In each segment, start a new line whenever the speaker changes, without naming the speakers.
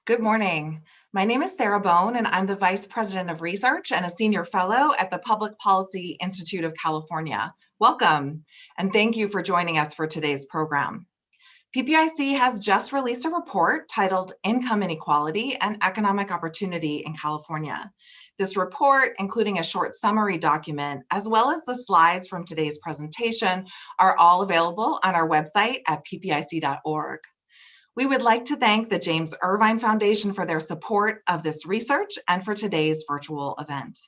Good morning. My name is Sarah Bone, and I'm the Vice President of Research and a Senior Fellow at the Public Policy Institute of California. Welcome, and thank you for joining us for today's program. PPIC has just released a report titled Income Inequality and Economic Opportunity in California. This report, including a short summary document, as well as the slides from today's presentation, are all available on our website at ppic.org. We would like to thank the James Irvine Foundation for their support of this research and for today's virtual event.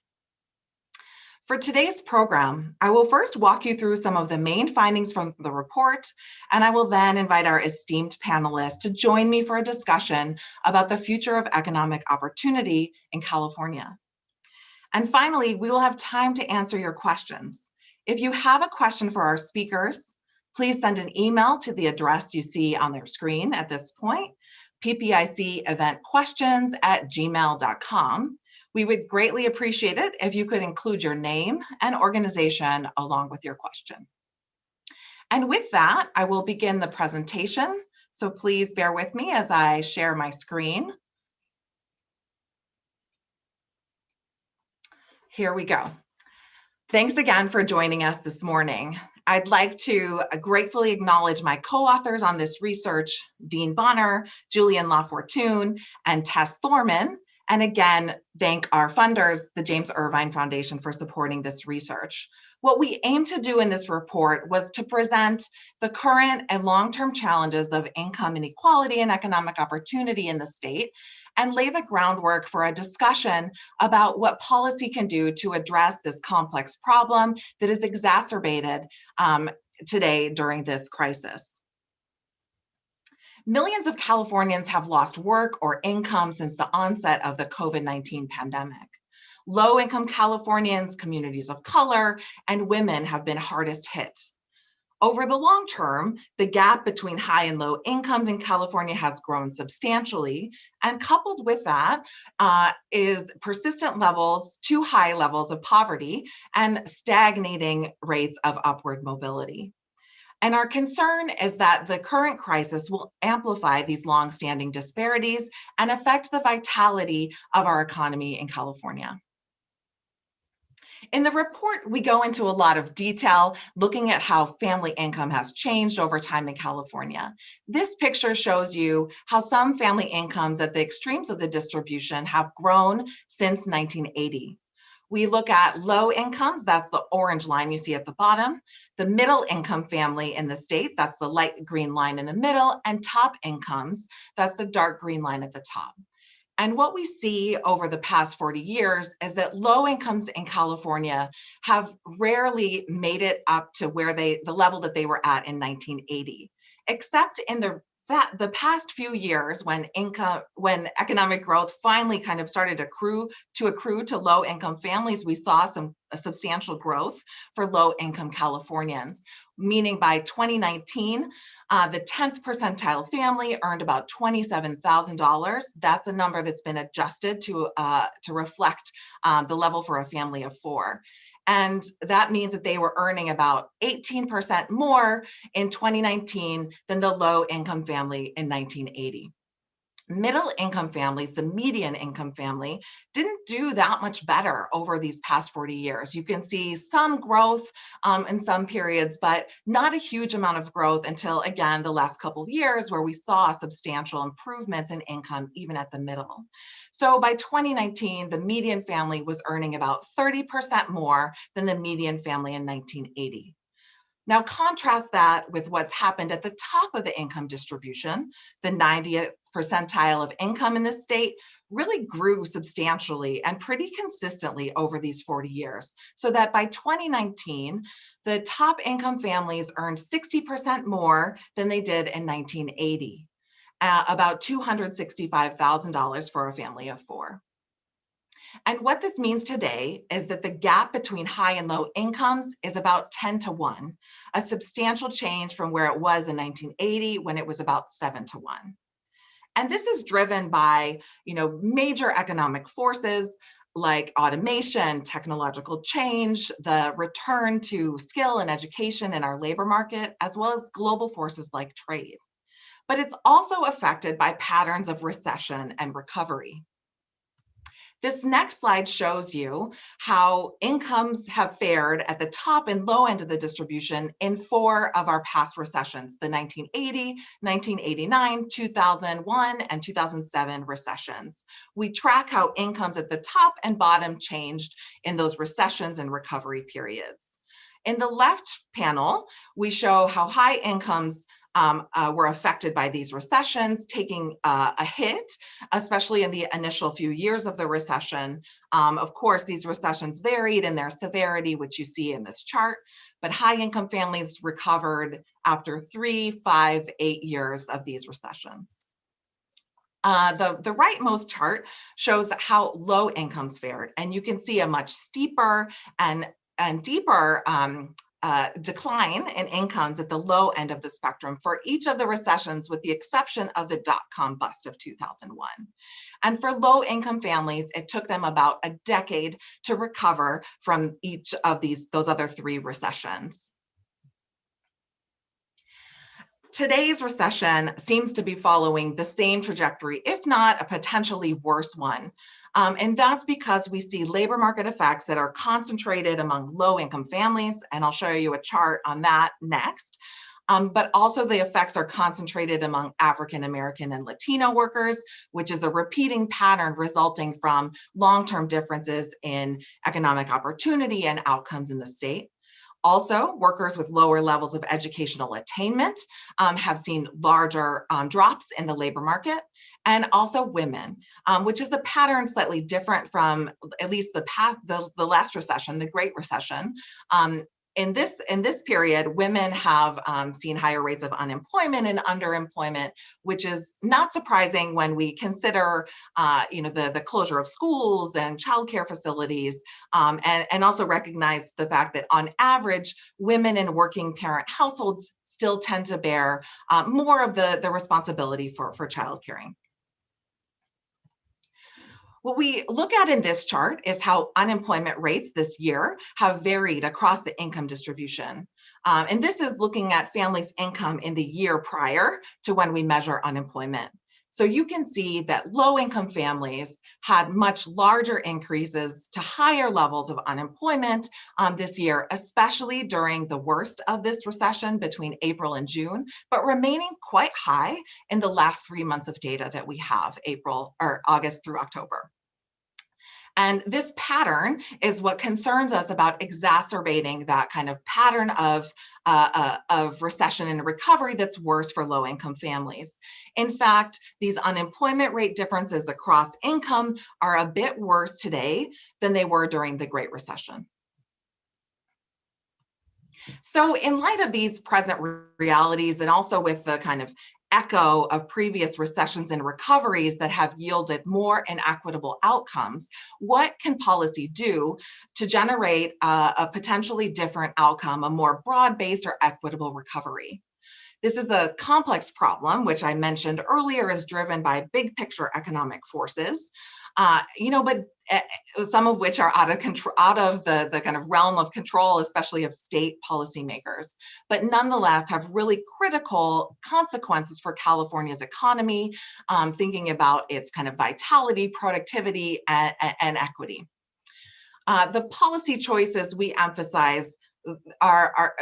For today's program, I will first walk you through some of the main findings from the report, and I will then invite our esteemed panelists to join me for a discussion about the future of economic opportunity in California. And finally, we will have time to answer your questions. If you have a question for our speakers, please send an email to the address you see on their screen at this point, ppiceventquestions@gmail.com. We would greatly appreciate it if you could include your name and organization along with your question. And with that, I will begin the presentation. So please bear with me as I share my screen. Here we go. Thanks again for joining us this morning. I'd like to gratefully acknowledge my co-authors on this research, Dean Bonner, Julian LaFortune, and Tess Thorman, and again, thank our funders, the James Irvine Foundation, for supporting this research. What we aim to do in this report was to present the current and long-term challenges of income inequality and economic opportunity in the state, and lay the groundwork for a discussion about what policy can do to address this complex problem that is exacerbated today during this crisis. Millions of Californians have lost work or income since the onset of the COVID-19 pandemic. Low-income Californians, communities of color, and women have been hardest hit. Over the long term, the gap between high and low incomes in California has grown substantially, and coupled with that is persistent levels, too high levels of poverty and stagnating rates of upward mobility. And our concern is that the current crisis will amplify these long-standing disparities and affect the vitality of our economy in California. In the report, we go into a lot of detail looking at how family income has changed over time in California. This picture shows you how some family incomes at the extremes of the distribution have grown since 1980. We look at low incomes, that's the orange line you see at the bottom, the middle income family in the state, that's the light green line in the middle, and top incomes, that's the dark green line at the top. And what we see over the past 40 years is that low incomes in California have rarely made it up to where the level that they were at in 1980, except in the past few years when economic growth finally kind of started to accrue to low income families, we saw a substantial growth for low income Californians, meaning by 2019, the 10th percentile family earned about $27,000. That's a number that's been adjusted to reflect the level for a family of four. And that means that they were earning about 18% more in 2019 than the low income family in 1980. Middle income families, the median income family, didn't do that much better over these past 40 years. You can see some growth in some periods, but not a huge amount of growth until, again, the last couple of years where we saw substantial improvements in income, even at the middle. So by 2019, the median family was earning about 30% more than the median family in 1980. Now contrast that with what's happened at the top of the income distribution. The 90th percentile of income in the state really grew substantially and pretty consistently over these 40 years. So that by 2019, the top income families earned 60% more than they did in 1980, about $265,000 for a family of four. And what this means today is that the gap between high and low incomes is about 10 to 1, a substantial change from where it was in 1980 when it was about 7 to 1. And this is driven by, major economic forces like automation, technological change, the return to skill and education in our labor market, as well as global forces like trade. but it's also affected by patterns of recession and recovery. This next slide shows you how incomes have fared at the top and low end of the distribution in 4 of our past recessions, the 1980, 1989, 2001, and 2007 recessions. We track how incomes at the top and bottom changed in those recessions and recovery periods. In the left panel, we show how high incomes were affected by these recessions, taking a hit, especially in the initial few years of the recession. Of course, these recessions varied in their severity, which you see in this chart, but high income families recovered after 3, 5, 8 years of these recessions. The rightmost chart shows how low incomes fared, and you can see a much steeper and deeper decline in incomes at the low end of the spectrum for each of the recessions, with the exception of the dot-com bust of 2001. And for low-income families, it took them about a decade to recover from each of those other 3 recessions. Today's recession seems to be following the same trajectory, if not a potentially worse one. And that's because we see labor market effects that are concentrated among low-income families, and I'll show you a chart on that next. But also the effects are concentrated among African American and Latino workers, which is a repeating pattern resulting from long-term differences in economic opportunity and outcomes in the state. Also, workers with lower levels of educational attainment have seen larger drops in the labor market, and also women, which is a pattern slightly different from at least the last recession, the Great Recession. In this period, women have seen higher rates of unemployment and underemployment, which is not surprising when we consider, the closure of schools and childcare facilities, and also recognize the fact that on average, women in working parent households still tend to bear more of the responsibility for childcaring. What we look at in this chart is how unemployment rates this year have varied across the income distribution. And this is looking at families' income in the year prior to when we measure unemployment. So you can see that low-income families had much larger increases to higher levels of unemployment this year, especially during the worst of this recession between April and June, but remaining quite high in the last 3 months of data that we have, August through October. And this pattern is what concerns us about exacerbating that kind of pattern of recession and recovery that's worse for low-income families. In fact, these unemployment rate differences across income are a bit worse today than they were during the Great Recession. So in light of these present realities, and also with the kind of echo of previous recessions and recoveries that have yielded more inequitable outcomes, what can policy do to generate a potentially different outcome, a more broad-based or equitable recovery? This is a complex problem, which I mentioned earlier is driven by big picture economic forces, but some of which are out of control, out of the kind of realm of control, especially of state policymakers, but nonetheless have really critical consequences for California's economy, thinking about its kind of vitality, productivity, and equity. The policy choices we emphasize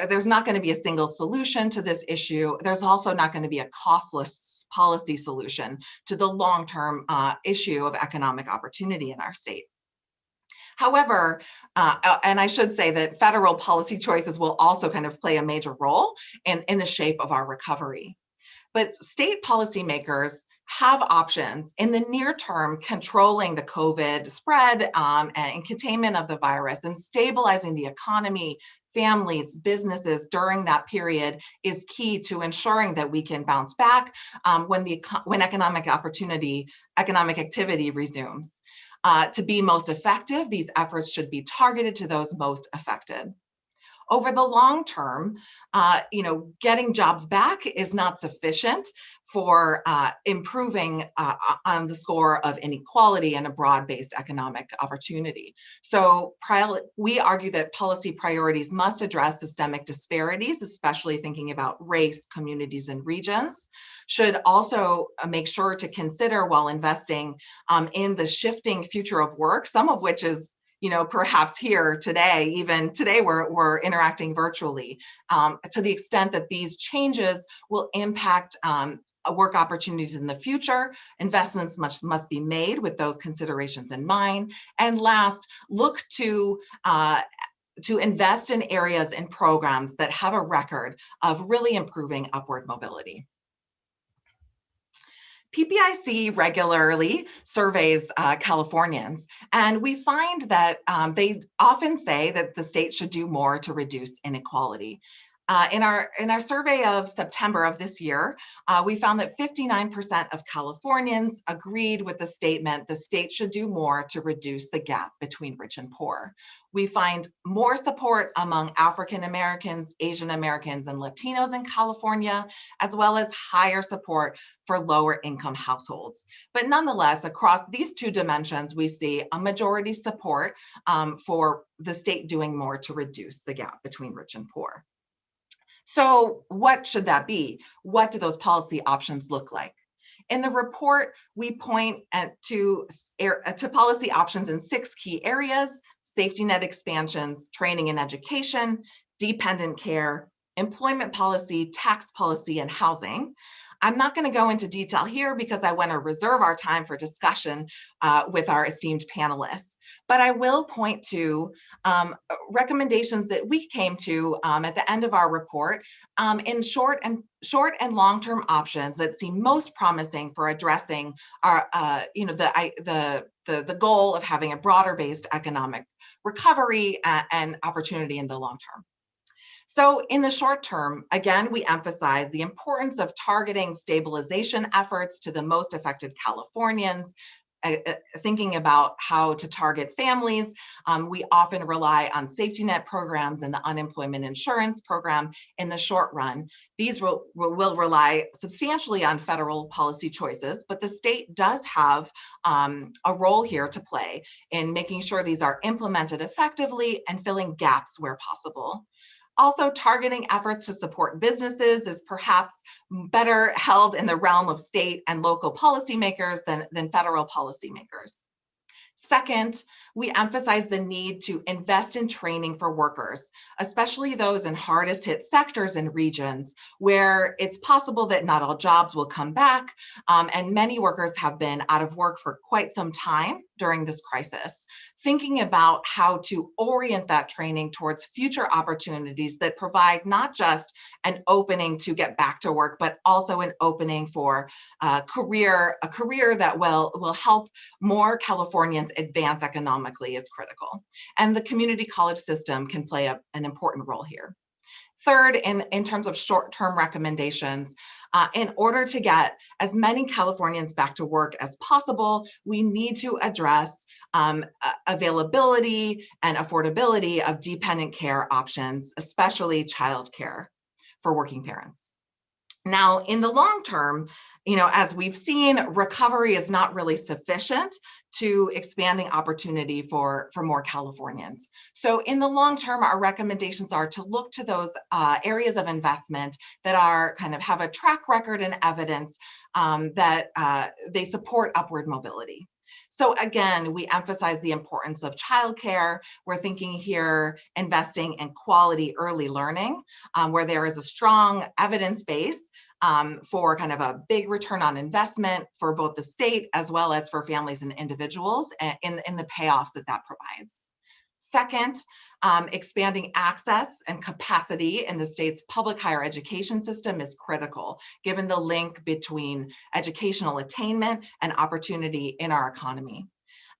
there's not going to be a single solution to this issue. There's also not going to be a costless policy solution to the long-term issue of economic opportunity in our state. However, and I should say that federal policy choices will also kind of play a major role in the shape of our recovery. But state policymakers have options in the near term. Controlling the COVID spread and containment of the virus and stabilizing the economy, families, businesses during that period is key to ensuring that we can bounce back when economic activity resumes. To be most effective, these efforts should be targeted to those most affected. Over the long term, getting jobs back is not sufficient for improving on the score of inequality and a broad-based economic opportunity. So we argue that policy priorities must address systemic disparities, especially thinking about race, communities, and regions. Should also make sure to consider, while investing in the shifting future of work, some of which is perhaps here today, even today we're interacting virtually, to the extent that these changes will impact work opportunities in the future. Investments must be made with those considerations in mind. And last, look to invest in areas and programs that have a record of really improving upward mobility. PPIC regularly surveys Californians, and we find that they often say that the state should do more to reduce inequality. In our survey of September of this year, we found that 59% of Californians agreed with the statement the state should do more to reduce the gap between rich and poor. We find more support among African Americans, Asian Americans, and Latinos in California, as well as higher support for lower income households. But nonetheless, across these two dimensions, we see a majority support for the state doing more to reduce the gap between rich and poor. So what should that be? What do those policy options look like? In the report, we point to policy options in 6 key areas: safety net expansions, training and education, dependent care, employment policy, tax policy, and housing. I'm not going to go into detail here because I want to reserve our time for discussion with our esteemed panelists. But I will point to recommendations that we came to at the end of our report in short and long-term options that seem most promising for addressing our, the goal of having a broader-based economic recovery and opportunity in the long term. So in the short term, again, we emphasize the importance of targeting stabilization efforts to the most affected Californians, thinking about how to target families. We often rely on safety net programs and the unemployment insurance program in the short run. These will rely substantially on federal policy choices, but the state does have a role here to play in making sure these are implemented effectively and filling gaps where possible. Also, targeting efforts to support businesses is perhaps better held in the realm of state and local policymakers than federal policymakers. Second, we emphasize the need to invest in training for workers, especially those in hardest hit sectors and regions where it's possible that not all jobs will come back, and many workers have been out of work for quite some time during this crisis. Thinking about how to orient that training towards future opportunities that provide not just an opening to get back to work, but also an opening for a career that will help more Californians advance economically is critical. And the community college system can play an important role here. Third, in terms of short-term recommendations, in order to get as many Californians back to work as possible, we need to address availability and affordability of dependent care options, especially childcare for working parents. Now, in the long term, as we've seen, recovery is not really sufficient to expanding opportunity for more Californians. So in the long term, our recommendations are to look to those areas of investment that are have a track record and evidence that they support upward mobility. So again, we emphasize the importance of childcare. We're thinking here investing in quality early learning, where there is a strong evidence base for a big return on investment for both the state as well as for families and individuals in the payoffs that provides. Second, expanding access and capacity in the state's public higher education system is critical, given the link between educational attainment and opportunity in our economy.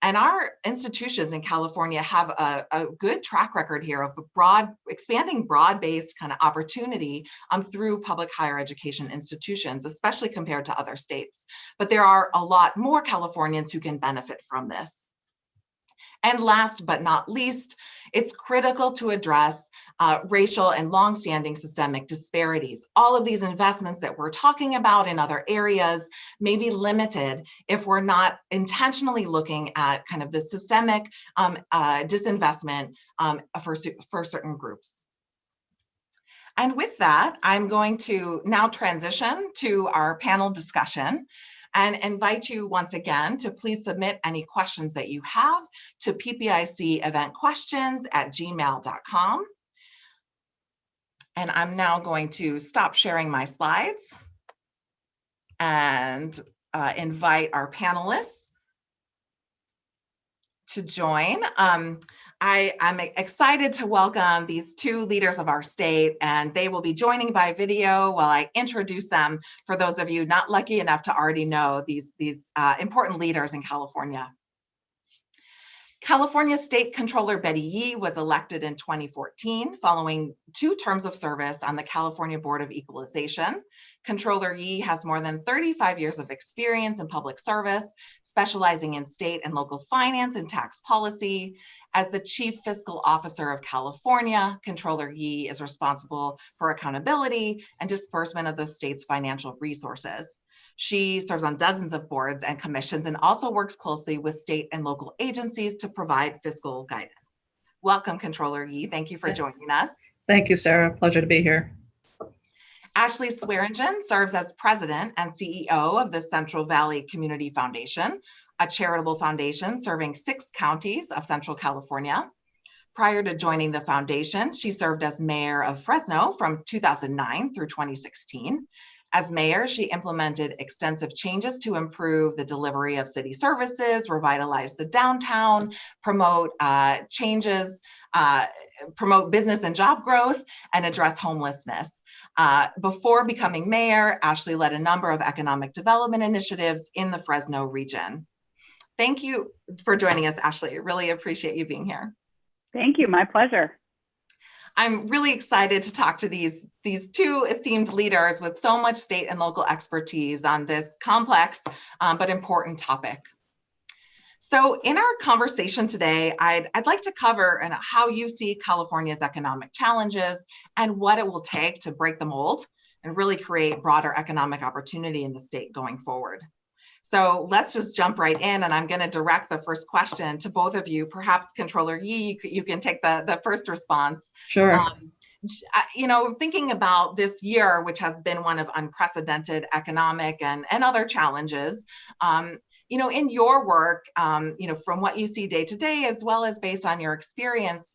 And our institutions in California have a good track record here of expanding broad-based opportunity through public higher education institutions, especially compared to other states. But there are a lot more Californians who can benefit from this. And last but not least, it's critical to address racial and longstanding systemic disparities. All of these investments that we're talking about in other areas may be limited if we're not intentionally looking at kind of the systemic disinvestment for certain groups. And with that, I'm going to now transition to our panel discussion and invite you once again to please submit any questions that you have to ppiceventquestions@gmail.com. And I'm now going to stop sharing my slides and invite our panelists to join. I'm excited to welcome these two leaders of our state, and they will be joining by video while I introduce them for those of you not lucky enough to already know these important leaders in California. California State Controller Betty Yee was elected in 2014 following 2 terms of service on the California Board of Equalization. Controller Yee has more than 35 years of experience in public service, specializing in state and local finance and tax policy. As the Chief Fiscal Officer of California, Controller Yee is responsible for accountability and disbursement of the state's financial resources. She serves on dozens of boards and commissions and also works closely with state and local agencies to provide fiscal guidance. Welcome, Controller Yee. Thank you for joining us.
Thank you, Sarah. Pleasure to be here.
Ashley Swearingen serves as President and CEO of the Central Valley Community Foundation, a charitable foundation serving 6 counties of Central California. Prior to joining the foundation, she served as mayor of Fresno from 2009 through 2016. As mayor, she implemented extensive changes to improve the delivery of city services, revitalize the downtown, promote promote business and job growth, and address homelessness. Before becoming mayor, Ashley led a number of economic development initiatives in the Fresno region. Thank you for joining us, Ashley. I really appreciate you being here.
Thank you, my pleasure.
I'm really excited to talk to these 2 esteemed leaders with so much state and local expertise on this complex but important topic. So in our conversation today, I'd like to cover how you see California's economic challenges and what it will take to break the mold and really create broader economic opportunity in the state going forward. So let's just jump right in, and I'm going to direct the first question to both of you. Perhaps Controller Yee, you can take the first response.
Sure.
Thinking about this year, which has been one of unprecedented economic and other challenges, in your work, from what you see day to day, as well as based on your experience,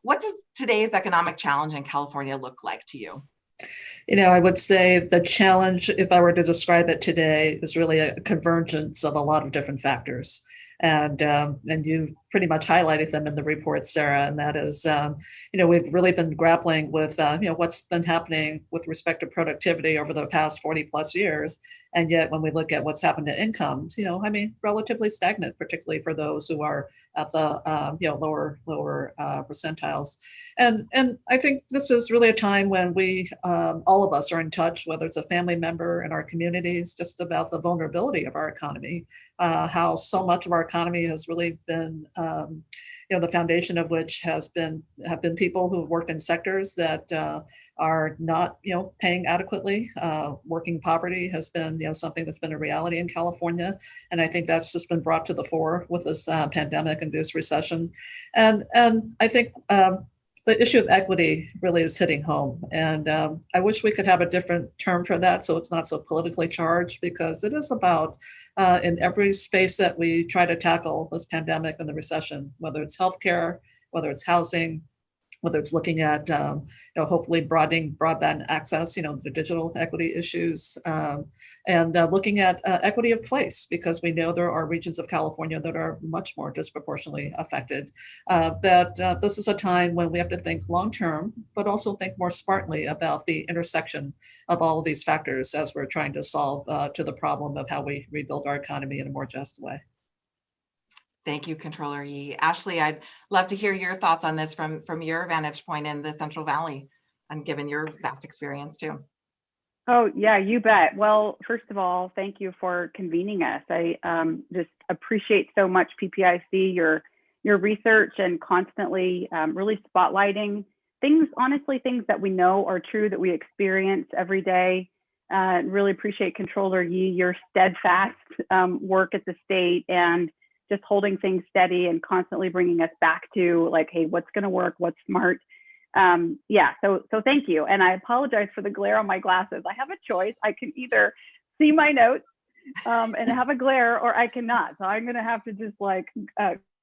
what does today's economic challenge in California look like to you?
I would say the challenge, if I were to describe it today, is really a convergence of a lot of different factors. And you've pretty much highlighted them in the report, Sarah, and that is, we've really been grappling with, what's been happening with respect to productivity over the past 40 plus years. And yet when we look at what's happened to incomes, relatively stagnant, particularly for those who are at the, lower percentiles. And I think this is really a time when we, all of us are in touch, whether it's a family member in our communities, just about the vulnerability of our economy, how so much of our economy has really been, the foundation of which have been people who worked in sectors that are not, paying adequately. Working poverty has been, something that's been a reality in California, and I think that's just been brought to the fore with this pandemic-induced recession. And I think the issue of equity really is hitting home, and I wish we could have a different term for that, so it's not so politically charged, because it is about in every space that we try to tackle this pandemic and the recession, whether it's healthcare, whether it's housing, whether it's looking at, hopefully broadening broadband access, the digital equity issues, and looking at equity of place, because we know there are regions of California that are much more disproportionately affected. That this is a time when we have to think long-term, but also think more smartly about the intersection of all of these factors as we're trying to solve to the problem of how we rebuild our economy in a more just way.
Thank you, Controller Yee. Ashley, I'd love to hear your thoughts on this from your vantage point in the Central Valley, and given your vast experience too.
Oh, yeah, you bet. Well, first of all, thank you for convening us. I just appreciate so much PPIC, your research, and constantly really spotlighting things, honestly, things that we know are true, that we experience every day. Really appreciate Controller Yee, your steadfast work at the state and just holding things steady and constantly bringing us back to like, hey, what's going to work, what's smart. So thank you. And I apologize for the glare on my glasses. I have a choice. I can either see my notes and have a glare, or I cannot. So I'm going to have to just like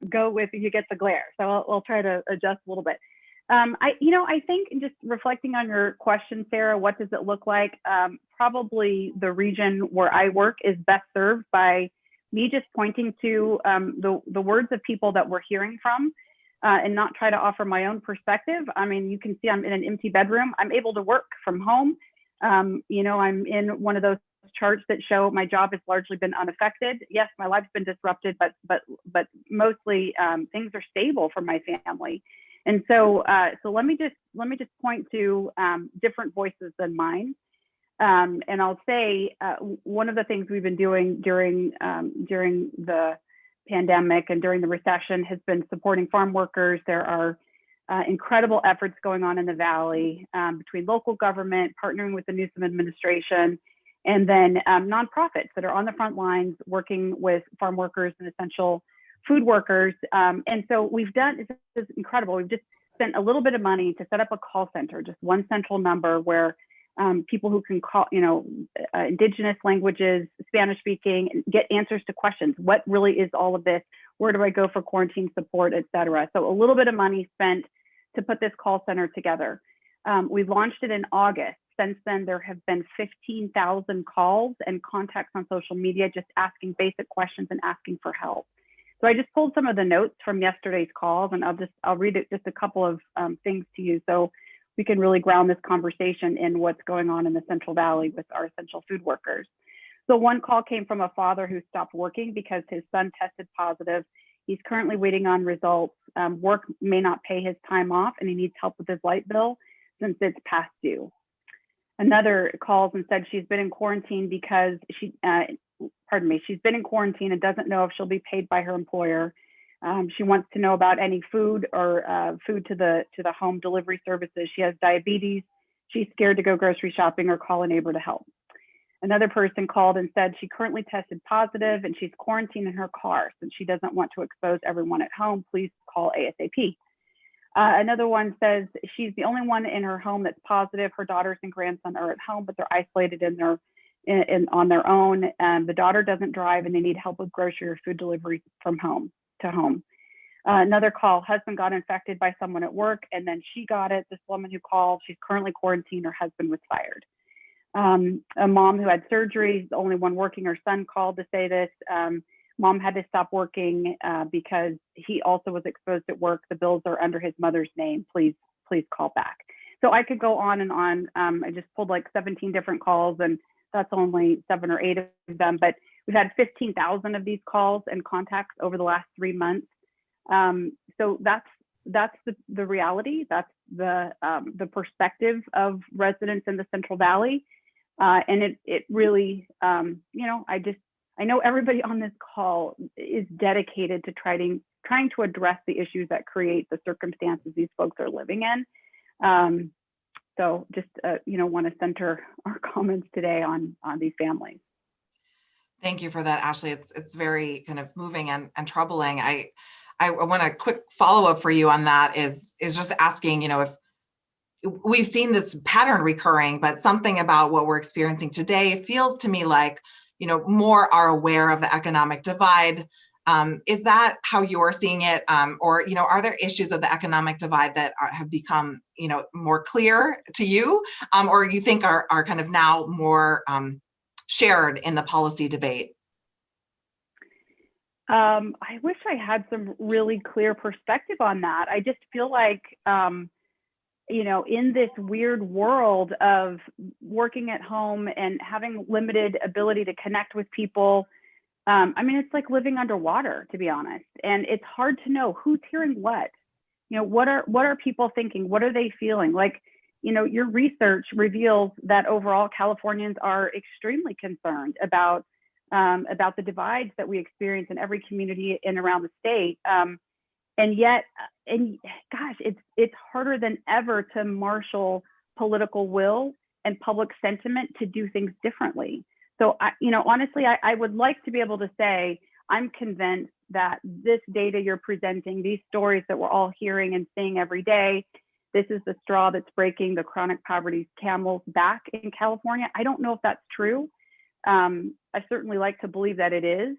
go with you get the glare. So I'll try to adjust a little bit. I think just reflecting on your question, Sarah, what does it look like? Probably the region where I work is best served by me just pointing to the words of people that we're hearing from and not try to offer my own perspective. I mean, you can see I'm in an empty bedroom. I'm able to work from home. I'm in one of those charts that show my job has largely been unaffected. Yes, my life's been disrupted, but mostly things are stable for my family. And so let me just point to different voices than mine. And I'll say one of the things we've been doing during the pandemic and during the recession has been supporting farm workers. There are incredible efforts going on in the Valley between local government, partnering with the Newsom administration, and then nonprofits that are on the front lines working with farm workers and essential food workers. And so this is incredible. We've just spent a little bit of money to set up a call center, just one central number where people who can call, indigenous languages, Spanish speaking, get answers to questions. What really is all of this? Where do I go for quarantine support, et cetera? So a little bit of money spent to put this call center together. We launched it in August. Since then, there have been 15,000 calls and contacts on social media, just asking basic questions and asking for help. So I just pulled some of the notes from yesterday's calls, and I'll read it, just a couple of things to you, so we can really ground this conversation in what's going on in the Central Valley with our essential food workers. So one call came from a father who stopped working because his son tested positive. He's currently waiting on results. Work may not pay his time off, and he needs help with his light bill since it's past due. Another calls and said she's been in quarantine because she's been in quarantine and doesn't know if she'll be paid by her employer. She wants to know about any food or food to the home delivery services. She has diabetes. She's scared to go grocery shopping or call a neighbor to help. Another person called and said she currently tested positive and she's quarantined in her car since she doesn't want to expose everyone at home. Please call ASAP. Another one says she's the only one in her home that's positive. Her daughters and grandson are at home, but they're isolated on their own. The daughter doesn't drive and they need help with grocery or food delivery from home to home. Another call, husband got infected by someone at work and then she got it. This woman who called, she's currently quarantined, her husband was fired. A mom who had surgery, the only one working, her son called to say this. Mom had to stop working because he also was exposed at work. The bills are under his mother's name. Please call back. So I could go on and on. I just pulled like 17 different calls and that's only 7 or 8 of them, but we've had 15,000 of these calls and contacts over the last 3 months. So that's the reality. That's the perspective of residents in the Central Valley. And it really, I know everybody on this call is dedicated to trying to address the issues that create the circumstances these folks are living in. So just, want to center our comments today on these families.
Thank you for that, Ashley. It's very kind of moving and troubling. I want a quick follow-up for you on that is just asking, if we've seen this pattern recurring, but something about what we're experiencing today feels to me like, more are aware of the economic divide. Is that how you're seeing it? Or, are there issues of the economic divide that have become, more clear to you? Or you think are kind of now more shared in the policy debate?
I wish I had some really clear perspective on that. I just feel like, in this weird world of working at home and having limited ability to connect with people, it's like living underwater, to be honest. And it's hard to know who's hearing what. What are people thinking? What are they feeling? Like, your research reveals that overall Californians are extremely concerned about the divides that we experience in every community in around the state. and yet, and gosh, it's harder than ever to marshal political will and public sentiment to do things differently. So, honestly, I would like to be able to say, I'm convinced that this data you're presenting, these stories that we're all hearing and seeing every day, this is the straw that's breaking the chronic poverty camel's back in California. I don't know if that's true. I certainly like to believe that it is.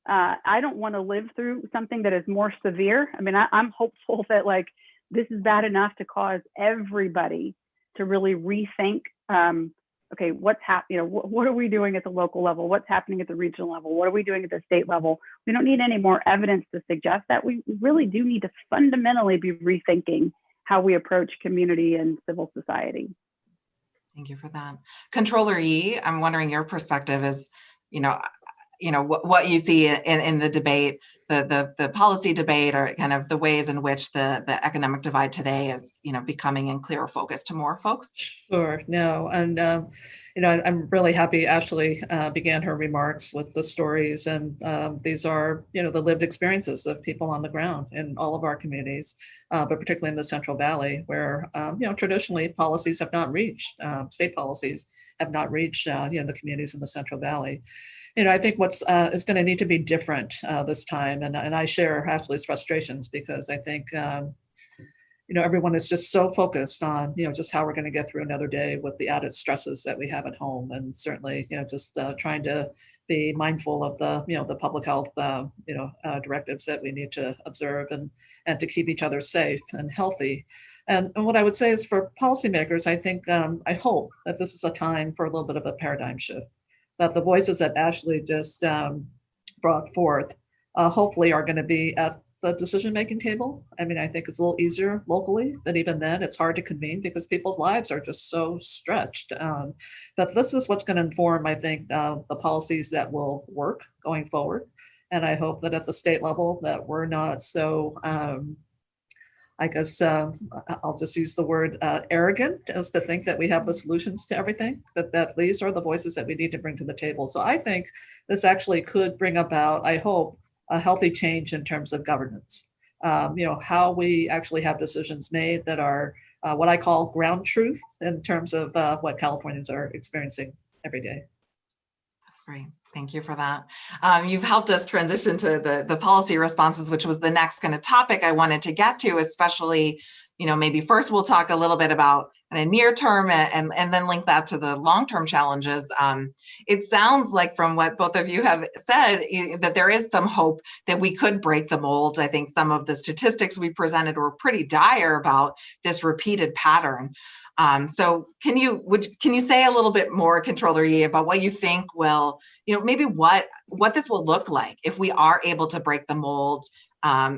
I don't want to live through something that is more severe. I mean, I'm hopeful that this is bad enough to cause everybody to really rethink, okay, what's happening? What are we doing at the local level? What's happening at the regional level? What are we doing at the state level? We don't need any more evidence to suggest that. We really do need to fundamentally be rethinking how we approach community and civil society.
Thank you for that. Controller Yee, I'm wondering your perspective is, what you see in the debate, the policy debate, or kind of the ways in which the economic divide today is, becoming in clearer focus to more folks.
Sure, no, and I'm really happy Ashley began her remarks with the stories, and these are the lived experiences of people on the ground in all of our communities, but particularly in the Central Valley, where traditionally policies have not reached, state policies have not reached the communities in the Central Valley. I think what's is going to need to be different this time, and I share Ashley's frustrations, because I think everyone is just so focused on just how we're going to get through another day with the added stresses that we have at home, and certainly just trying to be mindful of the public health directives that we need to observe, and to keep each other safe and healthy. And what I would say is, for policymakers, I think I hope that this is a time for a little bit of a paradigm shift, that the voices that Ashley just brought forth hopefully are going to be at the decision-making table. I mean, I think it's a little easier locally, but even then it's hard to convene because people's lives are just so stretched. But this is what's going to inform, I think, the policies that will work going forward. And I hope that at the state level that we're not so, I guess I'll just use the word arrogant, as to think that we have the solutions to everything, but that these are the voices that we need to bring to the table. So I think this actually could bring about, I hope, a healthy change in terms of governance. How we actually have decisions made that are what I call ground truth in terms of what Californians are experiencing every day.
That's great. Thank you for that. You've helped us transition to the policy responses, which was the next kind of topic I wanted to get to, especially, maybe first we'll talk a little bit about kind of near term and then link that to the long-term challenges. It sounds like, from what both of you have said, that there is some hope that we could break the mold. I think some of the statistics we presented were pretty dire about this repeated pattern. So can you say a little bit more, Controller Yee, about what you think will, maybe what this will look like if we are able to break the mold,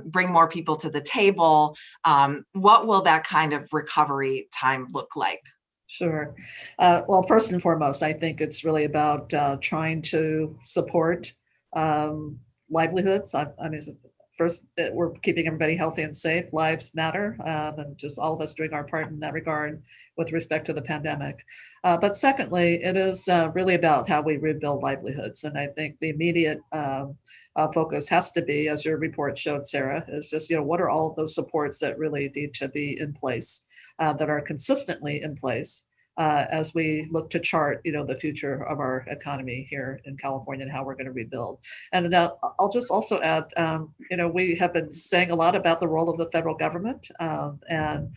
bring more people to the table? What will that kind of recovery time look like?
Sure. Well, first and foremost, I think it's really about trying to support livelihoods. I mean, first, we're keeping everybody healthy and safe. Lives matter, and just all of us doing our part in that regard with respect to the pandemic. But secondly, it is really about how we rebuild livelihoods. And I think the immediate focus has to be, as your report showed, Sarah, is just, what are all of those supports that really need to be in place, that are consistently in place, as we look to chart, the future of our economy here in California and how we're going to rebuild. And I'll just also add, we have been saying a lot about the role of the federal government, and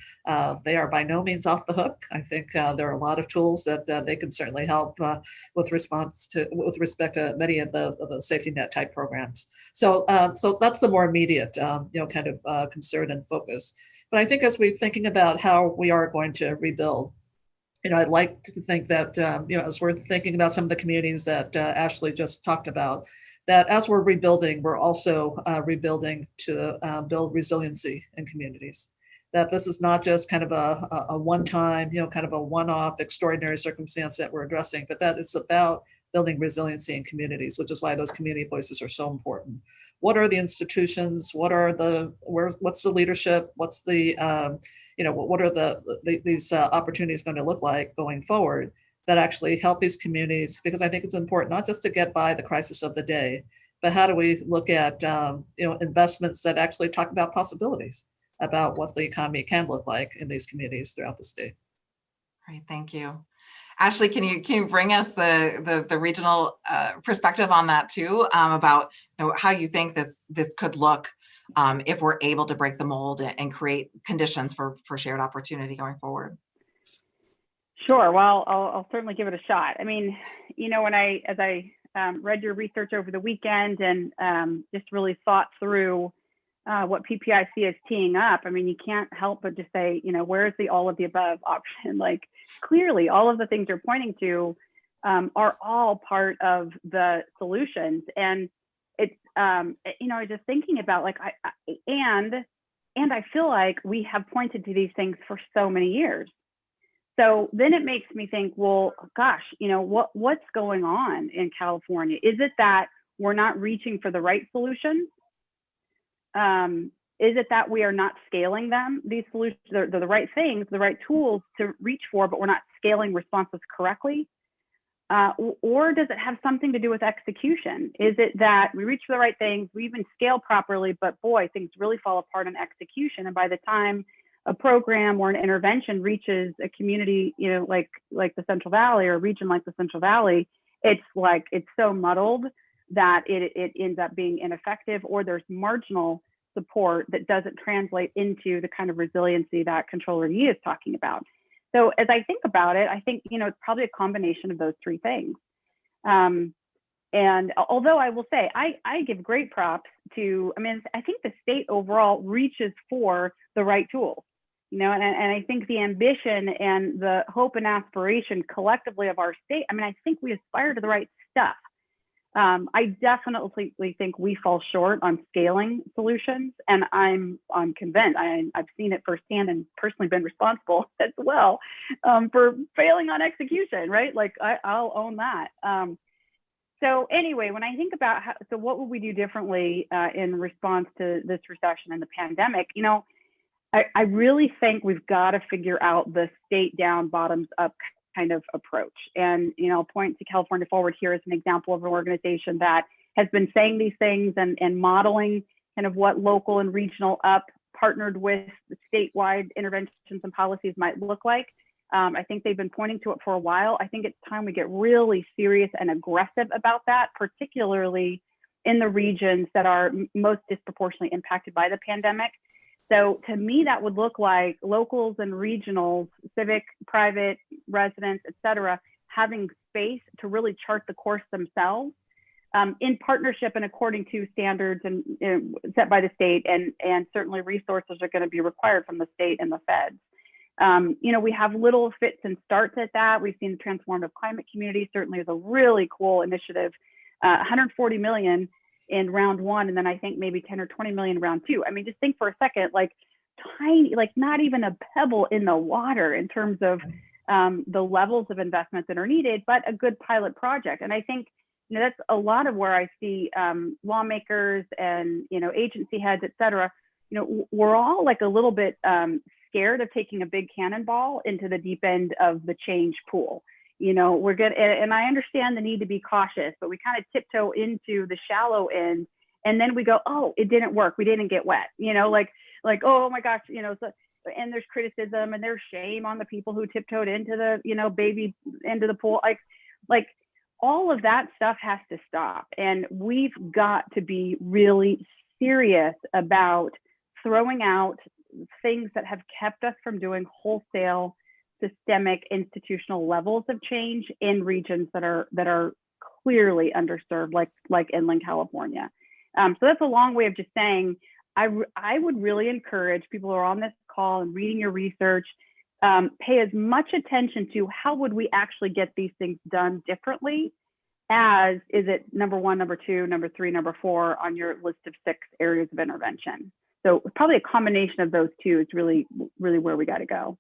they are by no means off the hook. I think there are a lot of tools that they can certainly help with respect to many of the safety net type programs. So that's the more immediate, kind of concern and focus. But I think as we're thinking about how we are going to rebuild, I'd like to think that, as we're thinking about some of the communities that Ashley just talked about, that as we're rebuilding, we're also rebuilding to build resiliency in communities. That this is not just kind of a one-time, kind of a one-off extraordinary circumstance that we're addressing, but that it's about building resiliency in communities, which is why those community voices are so important. What are the institutions? What's the leadership? What's the, what are these opportunities going to look like going forward that actually help these communities? Because I think it's important not just to get by the crisis of the day, but how do we look at, investments that actually talk about possibilities about what the economy can look like in these communities throughout the state?
Great, thank you. Ashley, can you bring us the regional perspective on that too, about how you think this could look if we're able to break the mold and create conditions for shared opportunity going forward?
Sure. Well, I'll certainly give it a shot. I mean, as I read your research over the weekend and just really thought through what PPIC is teeing up, I mean, you can't help but just say, where's the all of the above option? Like, clearly, all of the things you're pointing to are all part of the solutions. And it's, just thinking about like, and I feel like we have pointed to these things for so many years. So then it makes me think, well, gosh, what's going on in California? Is it that we're not reaching for the right solutions? Is it that we are not scaling them? These solutions, they're the right things, the right tools to reach for, but we're not scaling responses correctly? Or does it have something to do with execution? Is it that we reach for the right things, we even scale properly, but boy, things really fall apart in execution. And by the time a program or an intervention reaches a community, like the Central Valley or a region like the Central Valley, it's so muddled that it ends up being ineffective, or there's marginal support that doesn't translate into the kind of resiliency that Controller Yee is talking about. So as I think about it, I think, it's probably a combination of those three things. And although I will say, I give great props to, I think the state overall reaches for the right tools, and I think the ambition and the hope and aspiration collectively of our state, I think we aspire to the right stuff. I definitely think we fall short on scaling solutions, and I'm convinced. I've seen it firsthand and personally been responsible as well for failing on execution. Right? Like I'll own that. So anyway, when I think about so what would we do differently in response to this recession and the pandemic, I really think we've got to figure out the state down, bottoms up kind of approach. And, I'll point to California Forward here as an example of an organization that has been saying these things and modeling kind of what local and regional up partnered with statewide interventions and policies might look like. I think they've been pointing to it for a while. I think it's time we get really serious and aggressive about that, particularly in the regions that are most disproportionately impacted by the pandemic. So to me, that would look like locals and regionals, civic, private, residents, et cetera, having space to really chart the course themselves in partnership and according to standards and set by the state, and certainly resources are going to be required from the state and the feds. We have little fits and starts at that. We've seen the Transformative Climate Community certainly is a really cool initiative, 140 million in round one, and then I think maybe 10 or 20 million in round two. Just think for a second, like tiny, like not even a pebble in the water in terms of the levels of investments that are needed, but a good pilot project. And I think that's a lot of where I see lawmakers and agency heads, et cetera. We're all like a little bit scared of taking a big cannonball into the deep end of the change pool. We're good, and I understand the need to be cautious, but we kind of tiptoe into the shallow end, and then we go, oh, it didn't work, we didn't get wet, like oh my gosh, so, and there's criticism and there's shame on the people who tiptoed into the baby into the pool, like all of that stuff has to stop, and we've got to be really serious about throwing out things that have kept us from doing wholesale systemic institutional levels of change in regions that are clearly underserved, like inland California. So that's a long way of just saying, I would really encourage people who are on this call and reading your research, pay as much attention to how would we actually get these things done differently as is it number one, number two, number three, number four on your list of 6 areas of intervention. So probably a combination of those two is really, really where we got to go.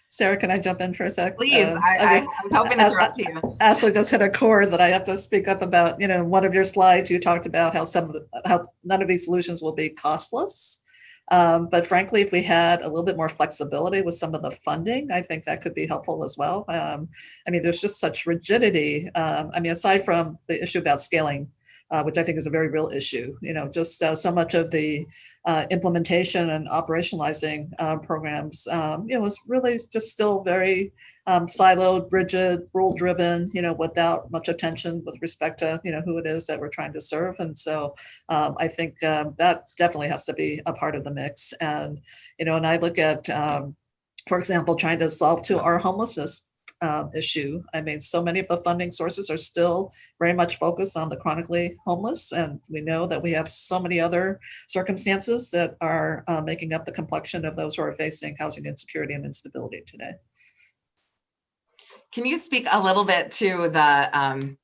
Sarah, can I jump in for a sec?
Please, I'm hoping to interrupt you.
Ashley just hit a chord that I have to speak up about. One of your slides, you talked about how how none of these solutions will be costless. But frankly, if we had a little bit more flexibility with some of the funding, I think that could be helpful as well. There's just such rigidity. Aside from the issue about scaling which I think is a very real issue. Just so much of the implementation and operationalizing programs, was really just still very siloed, rigid, rule-driven, without much attention with respect to, who it is that we're trying to serve. And so I think that definitely has to be a part of the mix. And, and I look at, for example, trying to solve to our homelessness issue. I mean, so many of the funding sources are still very much focused on the chronically homeless. And we know that we have so many other circumstances that are making up the complexion of those who are facing housing insecurity and instability today.
Can you speak a little bit to the,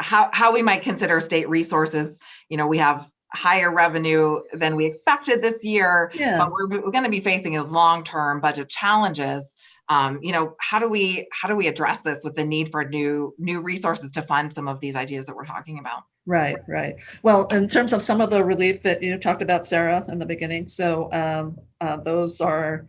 how we might consider state resources? We have higher revenue than we expected this year,
Yes.
but we're going to be facing long-term budget challenges. How do we address this with the need for new resources to fund some of these ideas that we're talking about?
Right. Well, in terms of some of the relief that you talked about, Sarah, in the beginning, so those are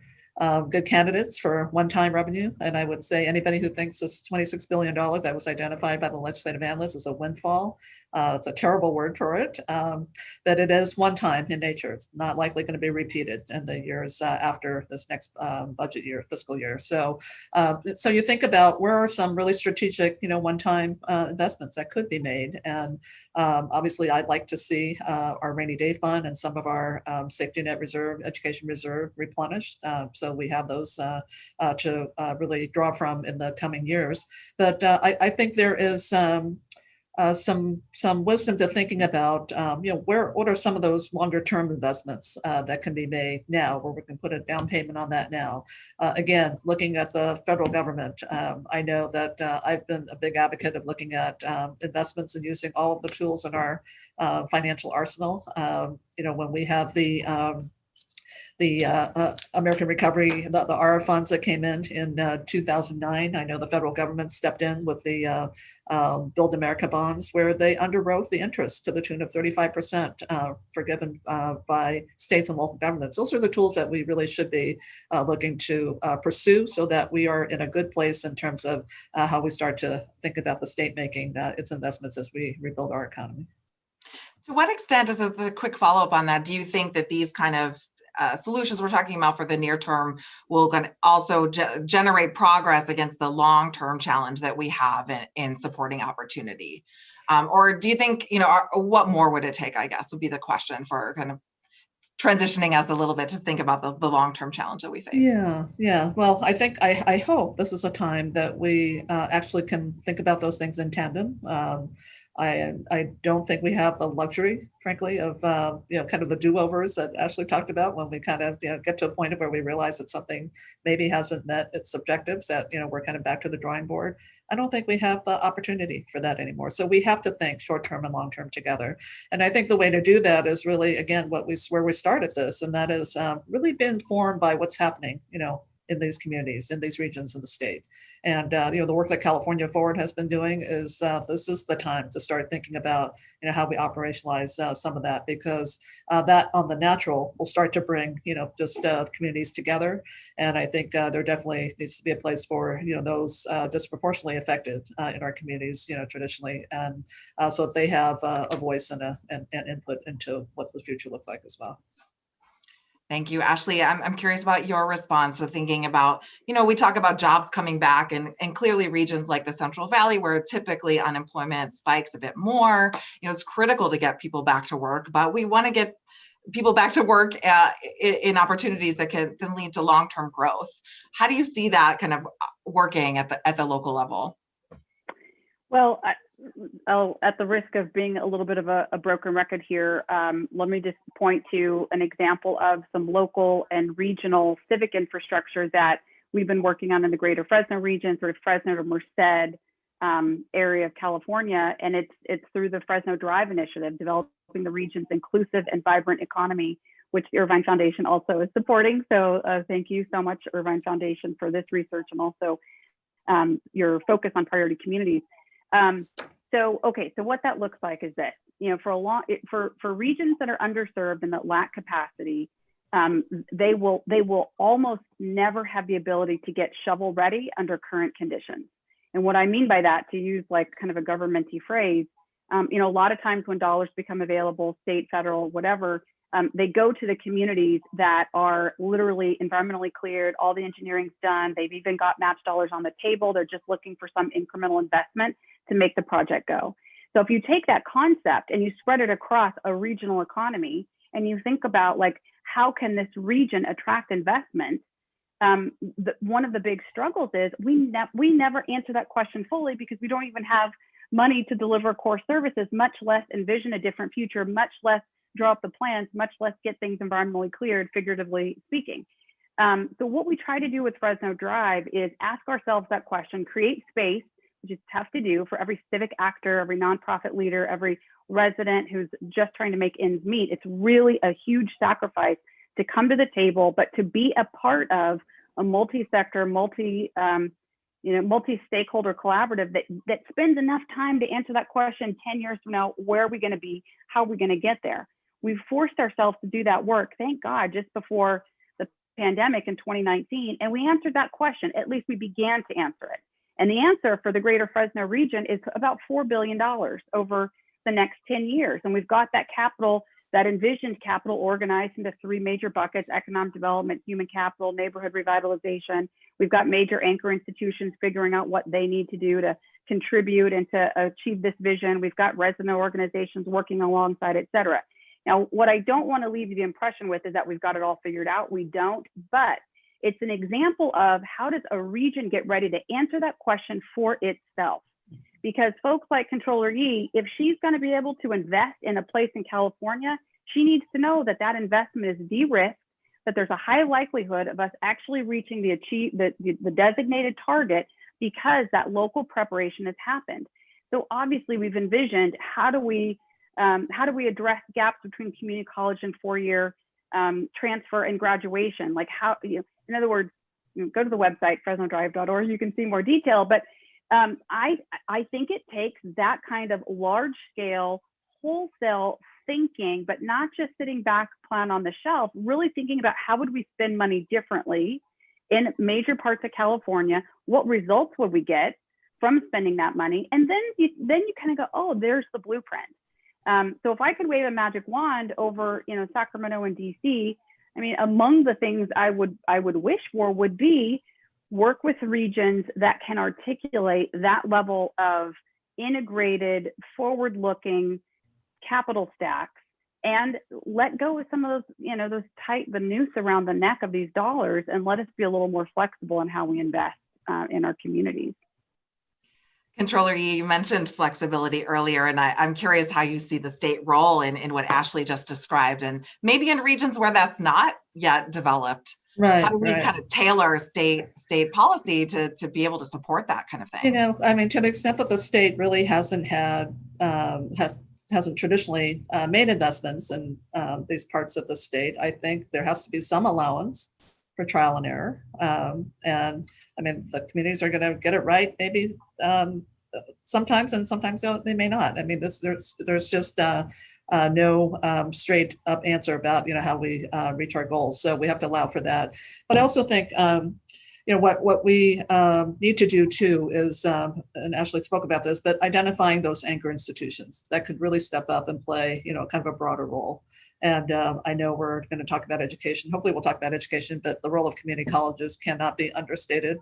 good candidates for one-time revenue. And I would say anybody who thinks this $26 billion that was identified by the legislative analysts is a windfall. It's a terrible word for it, but it is one time in nature. It's not likely going to be repeated in the years after this next budget year, fiscal year. So you think about where are some really strategic, one-time investments that could be made. And obviously, I'd like to see our rainy day fund and some of our safety net reserve, education reserve replenished. So we have those to really draw from in the coming years. But I think there is some wisdom to thinking about, what are some of those longer term investments that can be made now, where we can put a down payment on that now. Again, looking at the federal government, I know that I've been a big advocate of looking at investments and using all of the tools in our financial arsenal. When we have the American Recovery, the ARRA funds that came in 2009. I know the federal government stepped in with the Build America bonds, where they underwrote the interest to the tune of 35% forgiven by states and local governments. Those are the tools that we really should be looking to pursue, so that we are in a good place in terms of how we start to think about the state making its investments as we rebuild our economy.
To what extent, as a quick follow-up on that, do you think that these kind of solutions we're talking about for the near term will also generate progress against the long-term challenge that we have in supporting opportunity? Or do you think, what more would it take, I guess, would be the question for kind of transitioning us a little bit to think about the long-term challenge that we face?
Yeah. Well, I hope this is a time that we actually can think about those things in tandem. I don't think we have the luxury, frankly, of kind of the do-overs that Ashley talked about, when we kind of get to a point of where we realize that something maybe hasn't met its objectives, that we're kind of back to the drawing board. I don't think we have the opportunity for that anymore. So we have to think short-term and long-term together. And I think the way to do that is really, again, where we started this, and that is really been informed by what's happening, in these communities, in these regions of the state. And the work that California Forward has been doing is this is the time to start thinking about how we operationalize some of that, because that on the natural will start to bring just communities together. And I think there definitely needs to be a place for those disproportionately affected in our communities, traditionally, and so that they have a voice and an input into what the future looks like as well.
Thank you, Ashley. I'm curious about your response to thinking about, we talk about jobs coming back, and clearly regions like the Central Valley, where typically unemployment spikes a bit more, it's critical to get people back to work, but we want to get people back to work in opportunities that can lead to long-term growth. How do you see that kind of working at the local level?
Well, I'll, at the risk of being a little bit of a broken record here, let me just point to an example of some local and regional civic infrastructure that we've been working on in the greater Fresno region, sort of Fresno to Merced area of California. And it's through the Fresno Drive initiative, developing the region's inclusive and vibrant economy, which the Irvine Foundation also is supporting. So thank you so much, Irvine Foundation, for this research, and also your focus on priority communities. So what that looks like is that, for regions that are underserved and that lack capacity, they will almost never have the ability to get shovel ready under current conditions. And what I mean by that, to use like kind of a governmenty phrase, A lot of times when dollars become available, state, federal, whatever, they go to the communities that are literally environmentally cleared, all the engineering's done, they've even got match dollars on the table, they're just looking for some incremental investment to make the project go. So if you take that concept and you spread it across a regional economy, and you think about like, how can this region attract investment? One of the big struggles is we never answer that question fully because we don't even have money to deliver core services, much less envision a different future, much less draw up the plans, much less get things environmentally cleared, figuratively speaking. So what we try to do with Fresno Drive is ask ourselves that question, create space, which is tough to do for every civic actor, every nonprofit leader, every resident who's just trying to make ends meet. It's really a huge sacrifice to come to the table, but to be a part of a multi-sector, multi-stakeholder collaborative that spends enough time to answer that question 10 years from now, where are we going to be? How are we going to get there? We've forced ourselves to do that work, thank God, just before the pandemic in 2019. And we answered that question. At least we began to answer it. And the answer for the greater Fresno region is about $4 billion over the next 10 years. And we've got that capital, that envisioned capital, organized into three major buckets: economic development, human capital, neighborhood revitalization. We've got major anchor institutions figuring out what they need to do to contribute and to achieve this vision. We've got resident organizations working alongside, et cetera. Now, what I don't want to leave you the impression with is that we've got it all figured out. We don't, but it's an example of how does a region get ready to answer that question for itself? Because folks like Controller Yee, if she's going to be able to invest in a place in California, she needs to know that that investment is de-risked, that there's a high likelihood of us actually reaching the designated target because that local preparation has happened. So obviously we've envisioned how do we address gaps between community college and four-year transfer and graduation? Like how, in other words, go to the website, fresnodrive.org, you can see more detail, but I think it takes that kind of large scale, wholesale thinking, but not just sitting back, plan on the shelf, really thinking about how would we spend money differently in major parts of California? What results would we get from spending that money? And then you kind of go, oh, there's the blueprint. So if I could wave a magic wand over, Sacramento and DC, I mean, among the things I would wish for would be work with regions that can articulate that level of integrated, forward-looking capital stacks and let go of some of those, the noose around the neck of these dollars, and let us be a little more flexible in how we invest in our communities.
Controller Yee, you mentioned flexibility earlier, and I'm curious how you see the state role in what Ashley just described, and maybe in regions where that's not yet developed.
Right.
How do we kind of tailor state policy to be able to support that kind of thing?
I mean, to the extent that the state really hasn't traditionally made investments in these parts of the state, I think there has to be some allowance for trial and error. And I mean, the communities are going to get it right, maybe sometimes, and sometimes they may not. I mean, there's just no straight up answer about how we reach our goals. So we have to allow for that. But I also think what we need to do too is, and Ashley spoke about this, but identifying those anchor institutions that could really step up and play kind of a broader role. And I know we're going to talk about education. Hopefully we'll talk about education, but the role of community colleges cannot be understated.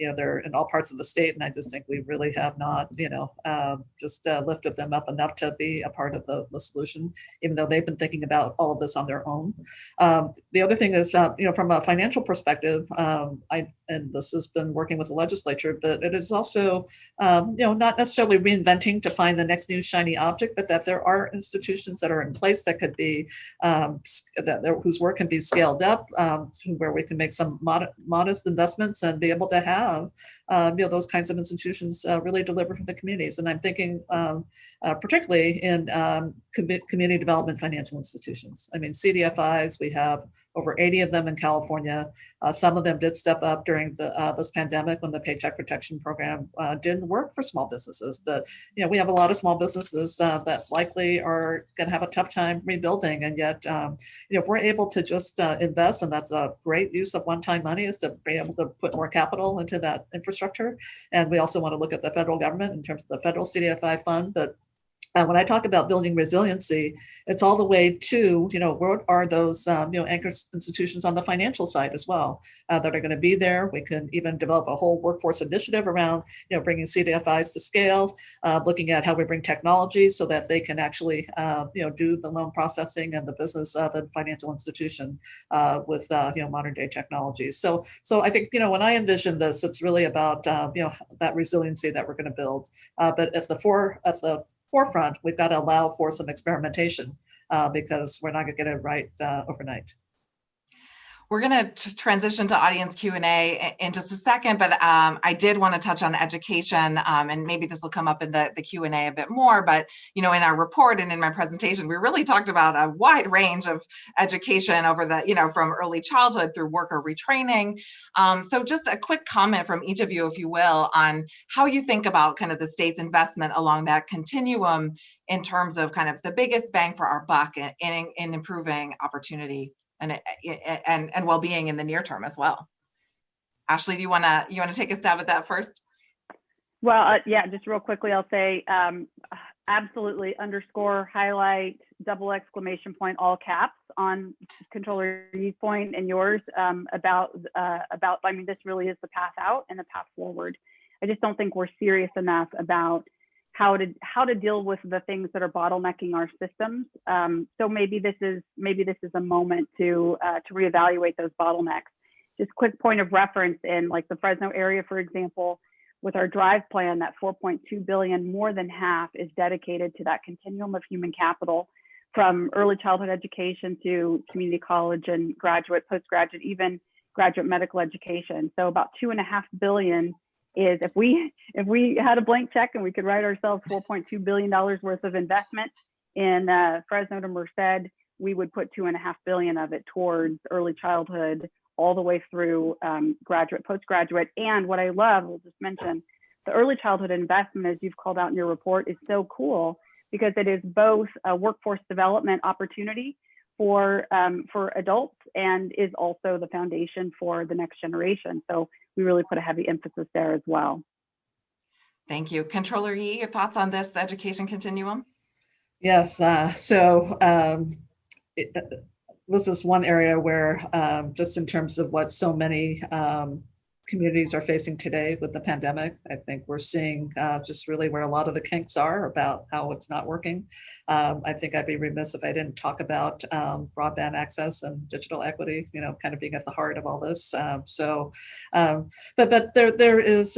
They're in all parts of the state, and I just think we really have not, just lifted them up enough to be a part of the solution, even though they've been thinking about all of this on their own. The other thing is, from a financial perspective, and this has been working with the legislature, but it is also, not necessarily reinventing to find the next new shiny object, but that there are institutions that are in place that could be whose work can be scaled up, where we can make some modest investments and be able to have those kinds of institutions really deliver for the communities. And I'm thinking particularly in community development financial institutions. I mean, CDFIs, we have over 80 of them in California. Some of them did step up during this pandemic when the Paycheck Protection Program didn't work for small businesses. But we have a lot of small businesses that likely are going to have a tough time rebuilding. And yet, if we're able to just invest, and that's a great use of one-time money, is to be able to put more capital into that infrastructure. And we also want to look at the federal government in terms of the federal CDFI fund, but When I talk about building resiliency, it's all the way to, what are those, anchor institutions on the financial side as well that are going to be there. We can even develop a whole workforce initiative around, bringing CDFIs to scale, looking at how we bring technology so that they can actually, do the loan processing and the business of a financial institution with, modern day technologies. So I think, when I envision this, it's really about, that resiliency that we're going to build. But at the forefront, we've got to allow for some experimentation because we're not going to get it right overnight.
We're going to transition to audience Q&A in just a second, but I did want to touch on education, and maybe this will come up in the Q&A a bit more, but in our report and in my presentation, we really talked about a wide range of education over the, from early childhood through worker retraining. So just a quick comment from each of you, if you will, on how you think about kind of the state's investment along that continuum in terms of kind of the biggest bang for our buck in improving opportunity and well-being in the near term as well. Ashley, do you want to take a stab at that first?
Well, yeah, just real quickly, I'll say absolutely underscore, highlight, double exclamation point, all caps on Controller Yee's point and yours about, I mean, this really is the path out and the path forward. I just don't think we're serious enough about how to deal with the things that are bottlenecking our systems. So maybe this is a moment to reevaluate those bottlenecks. Just quick point of reference in like the Fresno area, for example, with our DRIVE plan, that 4.2 billion, more than half is dedicated to that continuum of human capital, from early childhood education to community college and graduate, postgraduate, even graduate medical education. So about 2.5 billion is, if we had a blank check and we could write ourselves $4.2 billion worth of investment in Fresno to Merced, we would put 2.5 billion of it towards early childhood all the way through graduate, postgraduate. And what I love, we'll just mention, the early childhood investment, as you've called out in your report, is so cool because it is both a workforce development opportunity for adults and is also the foundation for the next generation. So we really put a heavy emphasis there as well.
Thank you. Controller Yee, your thoughts on this education continuum?
Yes, this is one area where just in terms of what so many communities are facing today with the pandemic, I think we're seeing just really where a lot of the kinks are about how it's not working. I think I'd be remiss if I didn't talk about broadband access and digital equity, kind of being at the heart of all this. But there is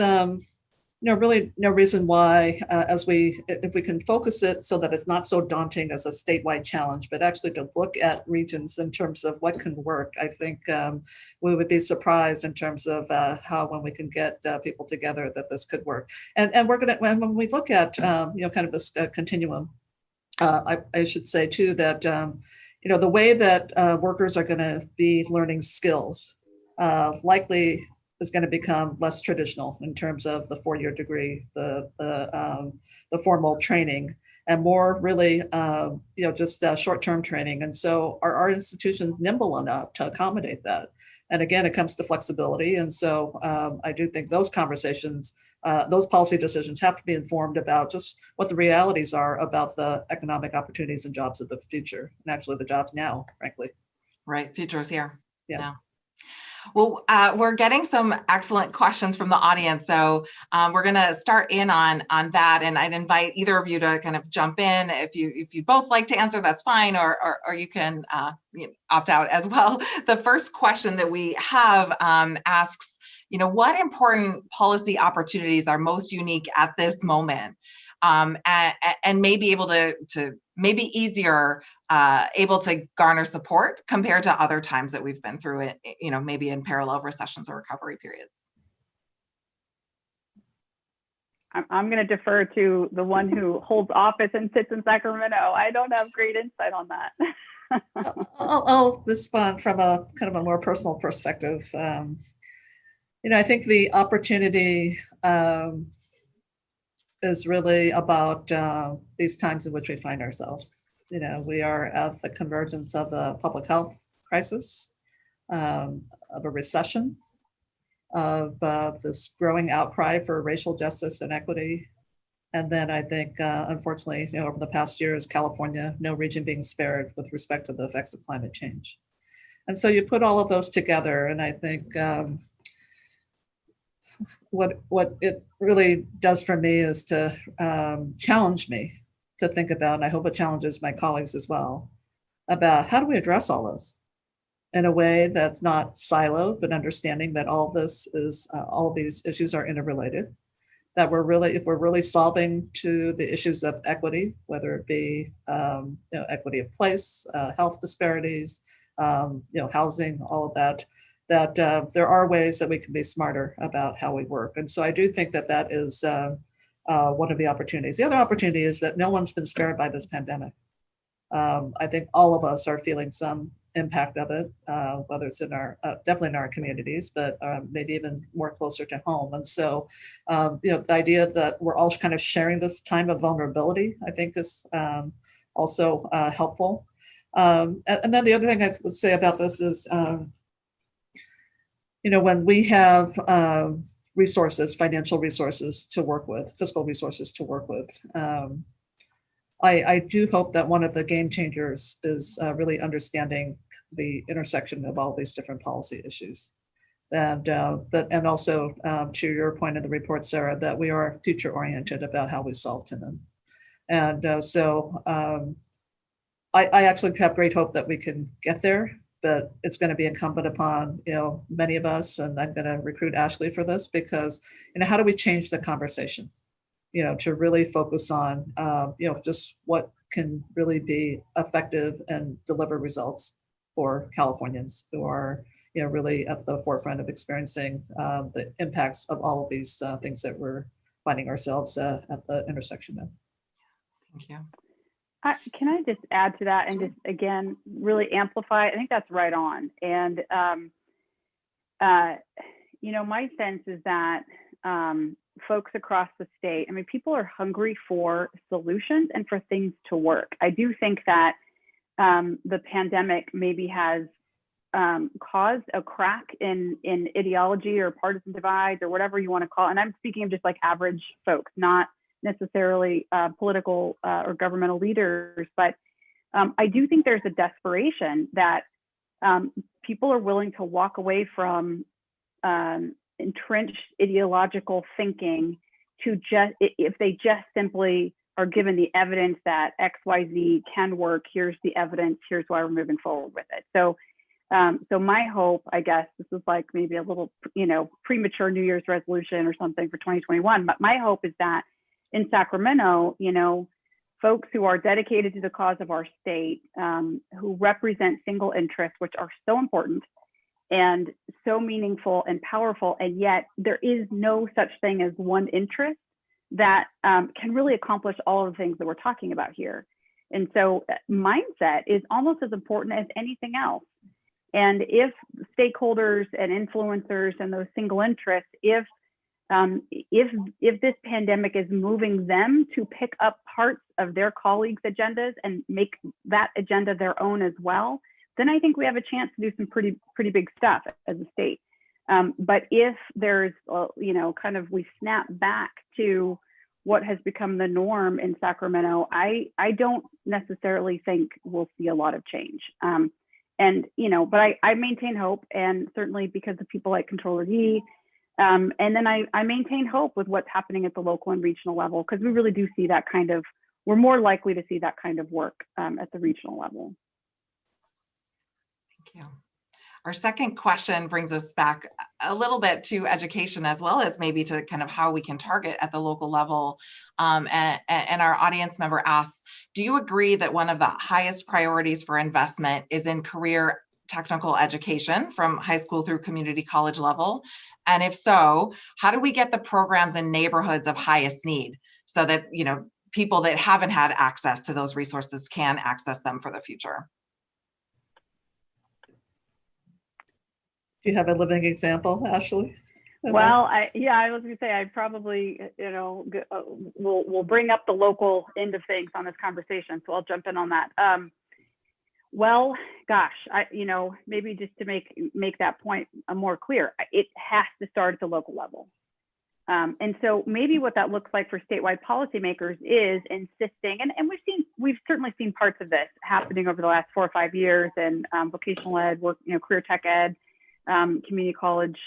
really no reason why, if we can focus it so that it's not so daunting as a statewide challenge, but actually to look at regions in terms of what can work. I think we would be surprised in terms of how, when we can get people together, that this could work. And we're when we look at kind of this continuum, I should say too that the way that workers are going to be learning skills likely is going to become less traditional in terms of the 4-year degree, the formal training, and more really, just short-term training. And so are our institutions nimble enough to accommodate that? And again, it comes to flexibility. And so I do think those conversations, those policy decisions have to be informed about just what the realities are about the economic opportunities and jobs of the future, and actually the jobs now, frankly.
Right, future is here.
Yeah.
Well, we're getting some excellent questions from the audience, so we're going to start in on that, and I'd invite either of you to kind of jump in. If you both like to answer, that's fine, or you can opt out as well. The first question that we have asks, what important policy opportunities are most unique at this moment, and maybe able to maybe easier able to garner support compared to other times that we've been through it, maybe in parallel recessions or recovery periods.
I'm going to defer to the one who holds office and sits in Sacramento. I don't have great insight on that.
I'll respond from a kind of a more personal perspective. I think the opportunity is really about these times in which we find ourselves. We are at the convergence of a public health crisis, of a recession, of this growing outcry for racial justice and equity, And then I think, unfortunately, over the past years, California, no region being spared with respect to the effects of climate change. And so you put all of those together, and I think what it really does for me is to challenge me to think about, and I hope it challenges my colleagues as well, about how do we address all this in a way that's not siloed, but understanding that all of these issues are interrelated. That if we're really solving to the issues of equity, whether it be equity of place, health disparities, housing, all of that, that there are ways that we can be smarter about how we work. And so I do think that is one of the opportunities. The other opportunity is that no one's been spared by this pandemic. I think all of us are feeling some impact of it, whether it's in definitely in our communities, but maybe even more closer to home. And so, the idea that we're all kind of sharing this time of vulnerability, I think is also helpful. And then the other thing I would say about this is, when we have resources, financial resources to work with, fiscal resources to work with, I do hope that one of the game changers is really understanding the intersection of all these different policy issues. And also to your point in the report, Sarah, that we are future oriented about how we solve to them. And so I actually have great hope that we can get there, but it's going to be incumbent upon, many of us, and I'm going to recruit Ashley for this, because, how do we change the conversation? To really focus on, just what can really be effective and deliver results for Californians who are, really at the forefront of experiencing the impacts of all of these things that we're finding ourselves at the intersection of.
Thank you.
Can I just add to that and just, again, really amplify? I think that's right on. And, my sense is that folks across the state, people are hungry for solutions and for things to work. I do think that the pandemic maybe has caused a crack in ideology or partisan divides or whatever you want to call it. And I'm speaking of just like average folks, not necessarily political or governmental leaders. But I do think there's a desperation that people are willing to walk away from entrenched ideological thinking to just, if they just simply are given the evidence that XYZ can work, here's the evidence, here's why we're moving forward with it. So my hope, I guess, this is like maybe a little, premature New Year's resolution or something for 2021, but my hope is that in Sacramento, folks who are dedicated to the cause of our state, who represent single interests, which are so important and so meaningful and powerful, and yet there is no such thing as one interest that can really accomplish all of the things that we're talking about here. And so mindset is almost as important as anything else. And if stakeholders and influencers and those single interests, if this pandemic is moving them to pick up parts of their colleagues' agendas and make that agenda their own as well, then I think we have a chance to do some pretty big stuff as a state. But if there's, we snap back to what has become the norm in Sacramento, I don't necessarily think we'll see a lot of change. But I maintain hope, and certainly because of people like Comptroller Yee. And then I maintain hope with what's happening at the local and regional level, because we really do see that we're more likely to see that kind of work at the regional level.
Thank you. Our second question brings us back a little bit to education, as well as maybe to kind of how we can target at the local level. And our audience member asks, do you agree that one of the highest priorities for investment is in career technical education from high school through community college level? And if so, how do we get the programs in neighborhoods of highest need so that, people that haven't had access to those resources can access them for the future?
Do you have a living example, Ashley?
Well, I was going to say, I probably, we'll bring up the local end of things on this conversation. So I'll jump in on that. Well, gosh, maybe just to make that point more clear, it has to start at the local level. And so maybe what that looks like for statewide policymakers is insisting, and we've certainly seen parts of this happening over the last 4 or 5 years in vocational ed, work, career tech ed, community college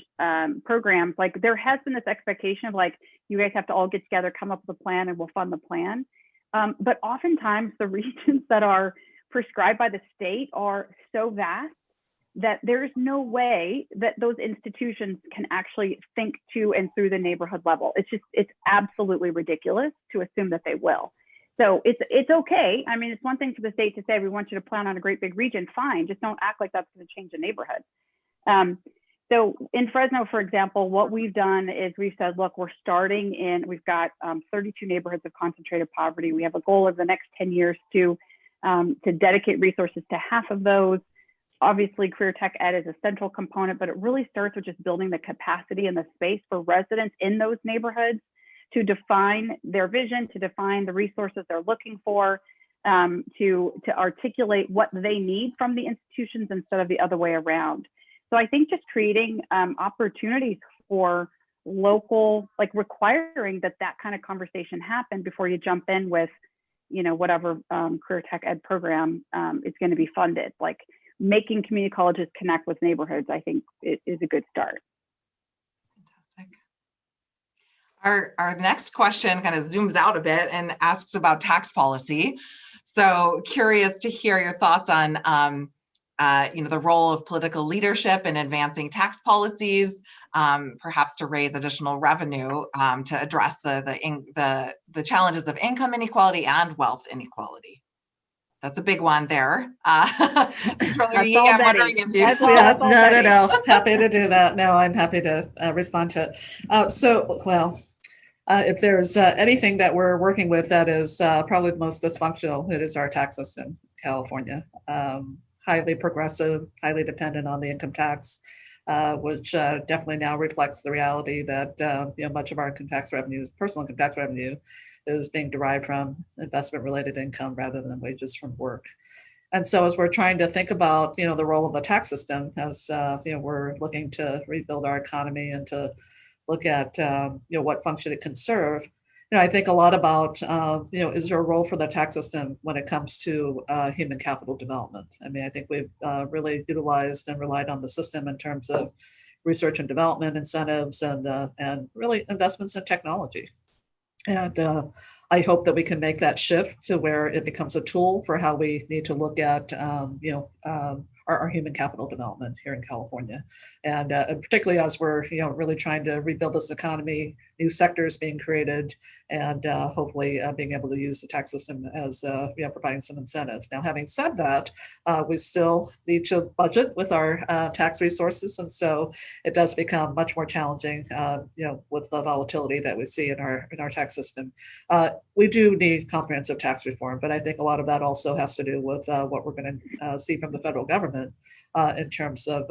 programs. Like there has been this expectation of like, you guys have to all get together, come up with a plan, and we'll fund the plan. But oftentimes the regions that are prescribed by the state are so vast that there's no way that those institutions can actually think to and through the neighborhood level. It's absolutely ridiculous to assume that they will. So it's okay. I mean, it's one thing for the state to say, we want you to plan on a great big region, fine, just don't act like that's going to change the neighborhood. So in Fresno, for example, what we've done is we've said, look, we've got 32 neighborhoods of concentrated poverty. We have a goal over the next 10 years to dedicate resources to half of those. Obviously, career tech ed is a central component, but it really starts with just building the capacity and the space for residents in those neighborhoods to define their vision, to define the resources they're looking for, to articulate what they need from the institutions instead of the other way around. So I think just creating opportunities for local, like requiring that kind of conversation happen before you jump in with, whatever career tech ed program is going to be funded. Like making community colleges connect with neighborhoods, I think it is a good start.
Fantastic. Our next question kind of zooms out a bit and asks about tax policy. So curious to hear your thoughts on the role of political leadership in advancing tax policies, perhaps to raise additional revenue to address the challenges of income inequality and wealth inequality. That's a big one there. Controller Yee, I'm wondering if you.
No. Happy to do that. No, I'm happy to respond to it. If there's anything that we're working with that is probably the most dysfunctional, it is our tax system in California. Highly progressive, highly dependent on the income tax, which definitely now reflects the reality that much of our income tax revenues, personal income tax revenue, is being derived from investment-related income rather than wages from work. And so as we're trying to think about the role of the tax system, as we're looking to rebuild our economy and to look at what function it can serve, I think a lot about is there a role for the tax system when it comes to human capital development? I mean, I think we've really utilized and relied on the system in terms of research and development incentives and really investments in technology. And I hope that we can make that shift to where it becomes a tool for how we need to look at our human capital development here in California, and particularly as we're really trying to rebuild this economy, new sectors being created, and hopefully being able to use the tax system as providing some incentives. Now, having said that, we still need to budget with our tax resources, and so it does become much more challenging, with the volatility that we see in our tax system. We do need comprehensive tax reform, but I think a lot of that also has to do with what we're going to see from the federal government in terms of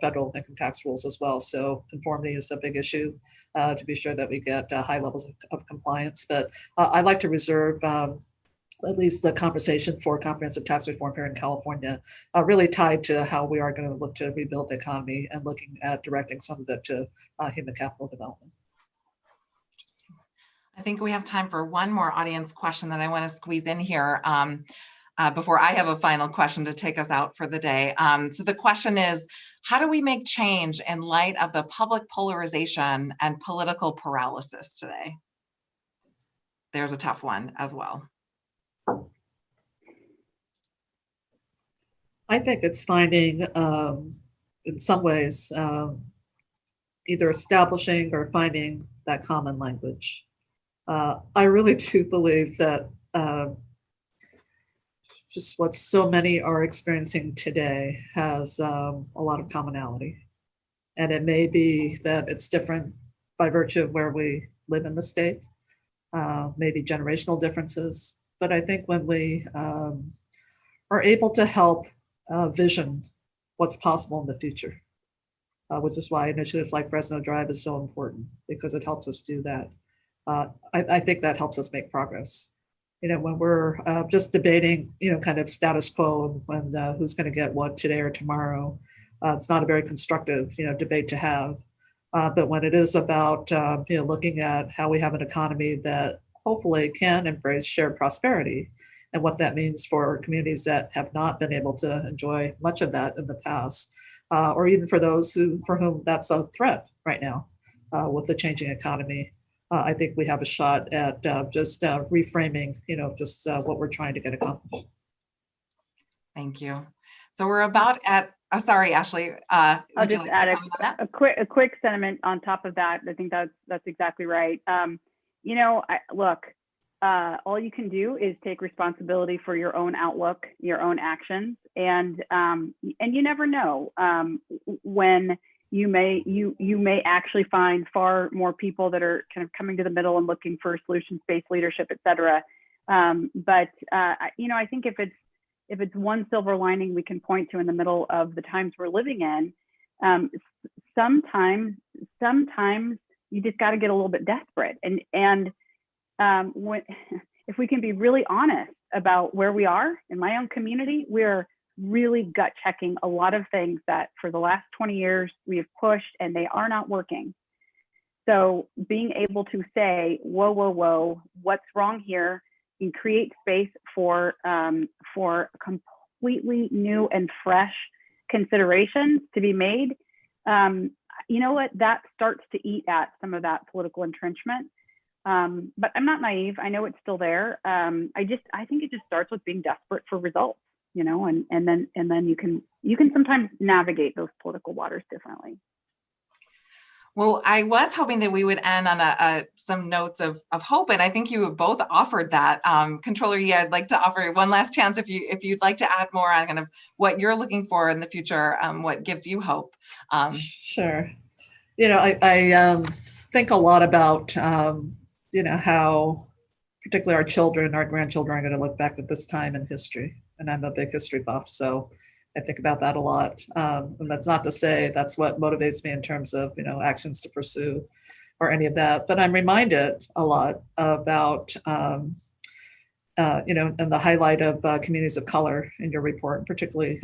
federal income tax rules as well. So conformity is a big issue to be sure that we get high levels of compliance. But I'd like to reserve at least the conversation for comprehensive tax reform here in California, really tied to how we are going to look to rebuild the economy and looking at directing some of it to human capital development.
I think we have time for one more audience question that I want to squeeze in here before I have a final question to take us out for the day. So the question is, how do we make change in light of the public polarization and political paralysis today? There's a tough one as well.
I think it's finding, in some ways, either establishing or finding that common language. I really do believe that just what so many are experiencing today has a lot of commonality. And it may be that it's different by virtue of where we live in the state, maybe generational differences. But I think when we are able to help vision what's possible in the future, which is why initiatives like Fresno Drive is so important, because it helps us do that. I think that helps us make progress. When we're just debating, kind of status quo and who's going to get what today or tomorrow, it's not a very constructive, debate to have. But when it is about looking at how we have an economy that hopefully can embrace shared prosperity, and what that means for communities that have not been able to enjoy much of that in the past, or even for those for whom that's a threat right now with the changing economy. I think we have a shot at just reframing, just what we're trying to get accomplished.
Thank you. So we're about at, sorry, Ashley.
I'll
Would you
just
like to
add
comment on that?
a quick sentiment on top of that. I think that's exactly right. Look, all you can do is take responsibility for your own outlook, your own actions, and you never know when you may actually find far more people that are kind of coming to the middle and looking for solutions-based leadership, et cetera. I think if it's one silver lining we can point to in the middle of the times we're living in, sometimes you just got to get a little bit desperate, and if we can be really honest about where we are in my own community, we're really gut checking a lot of things that for the last 20 years we have pushed and they are not working. So being able to say, whoa, what's wrong here, and create space for completely new and fresh considerations to be made, you know what, that starts to eat at some of that political entrenchment. But I'm not naive. I know it's still there. I think it just starts with being desperate for results, and then you can sometimes navigate those political waters differently.
Well, I was hoping that we would end on some notes of hope, and I think you have both offered that. Controller Yee, I'd like to offer one last chance if you'd like to add more on kind of what you're looking for in the future, what gives you hope.
Sure. I think a lot about how particularly our children, our grandchildren are going to look back at this time in history, and I'm a big history buff, so I think about that a lot. And that's not to say that's what motivates me in terms of, actions to pursue or any of that. But I'm reminded a lot about, and the highlight of communities of color in your report, particularly,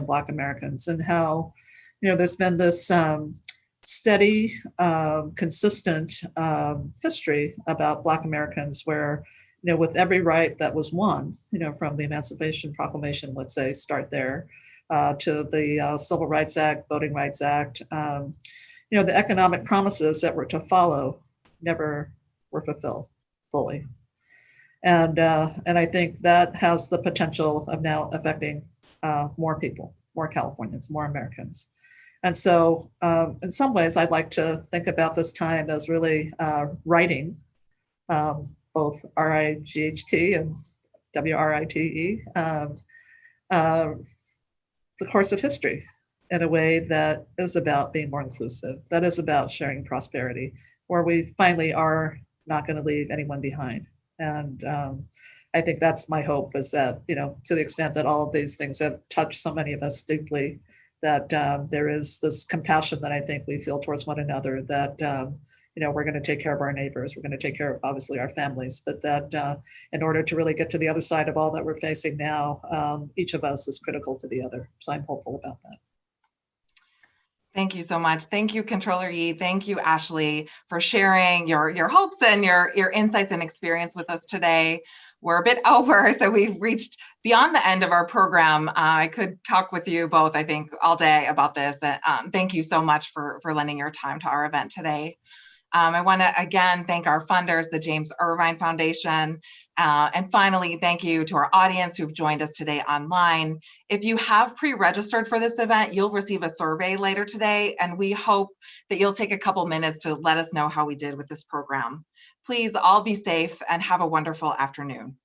Black Americans, and how, there's been this steady, consistent history about Black Americans where, with every right that was won, from the Emancipation Proclamation, let's say, start there, to the Civil Rights Act, Voting Rights Act, the economic promises that were to follow never were fulfilled fully. And I think that has the potential of now affecting more people, more Californians, more Americans. And so in some ways, I'd like to think about this time as really writing both RIGHT and WRITE, the course of history in a way that is about being more inclusive, that is about sharing prosperity, where we finally are not going to leave anyone behind. And I think that's my hope, is that, to the extent that all of these things have touched so many of us deeply, that there is this compassion that I think we feel towards one another, that, we're going to take care of our neighbors, we're going to take care of, obviously, our families, but that in order to really get to the other side of all that we're facing now, each of us is critical to the other. So I'm hopeful about that.
Thank you so much. Thank you, Controller Yee. Thank you, Ashley, for sharing your hopes and your insights and experience with us today. We're a bit over, so we've reached beyond the end of our program. I could talk with you both, I think, all day about this. Thank you so much for lending your time to our event today. I want to again thank our funders, the James Irvine Foundation. And finally, thank you to our audience who've joined us today online. If you have pre-registered for this event, you'll receive a survey later today, and we hope that you'll take a couple minutes to let us know how we did with this program. Please all be safe and have a wonderful afternoon.